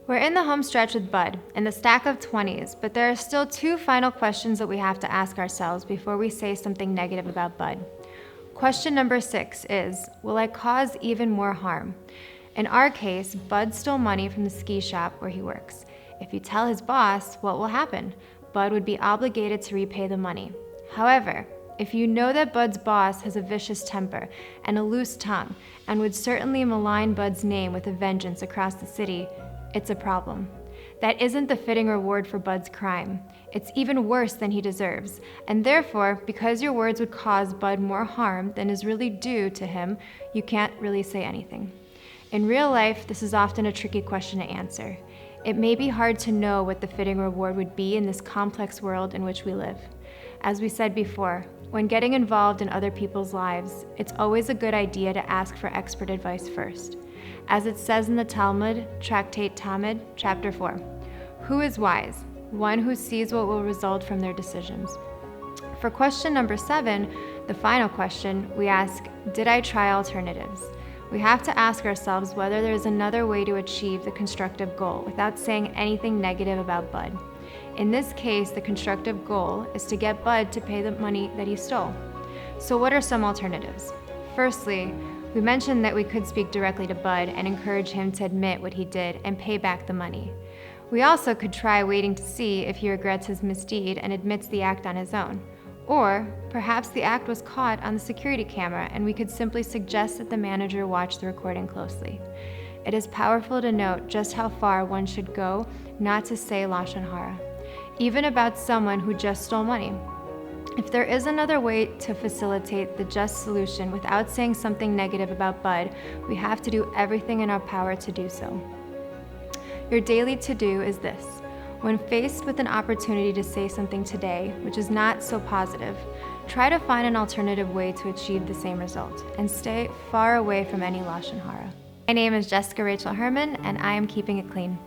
We're in the home stretch with Bud and the stack of 20s, but there are still two final questions that we have to ask ourselves before we say something negative about Bud. Question number 6 is, will I cause even more harm? In our case, Bud stole money from the ski shop where he works. If you tell his boss, what will happen? Bud would be obligated to repay the money. However, if you know that Bud's boss has a vicious temper and a loose tongue and would certainly malign Bud's name with a vengeance across the city, it's a problem. That isn't the fitting reward for Bud's crime. It's even worse than he deserves, and therefore, because your words would cause Bud more harm than is really due to him, you can't really say anything. In real life, this is often a tricky question to answer. It may be hard to know what the fitting reward would be in this complex world in which we live. As we said before, when getting involved in other people's lives, it's always a good idea to ask for expert advice first. As it says in the Talmud, Tractate Talmud, chapter 4, who is wise? One who sees what will result from their decisions. For question number 7, the final question, we ask, did I try alternatives? We have to ask ourselves whether there is another way to achieve the constructive goal without saying anything negative about Bud. In this case, the constructive goal is to get Bud to pay the money that he stole. So what are some alternatives? Firstly, we mentioned that we could speak directly to Bud and encourage him to admit what he did and pay back the money. We also could try waiting to see if he regrets his misdeed and admits the act on his own. Or perhaps the act was caught on the security camera and we could simply suggest that the manager watch the recording closely. It is powerful to note just how far one should go not to say lashon hara, even about someone who just stole money. If there is another way to facilitate the just solution without saying something negative about Bud, we have to do everything in our power to do so. Your daily to-do is this. When faced with an opportunity to say something today, which is not so positive, try to find an alternative way to achieve the same result and stay far away from any lashon hara. My name is Jessica Rachel Herman, and I am keeping it clean.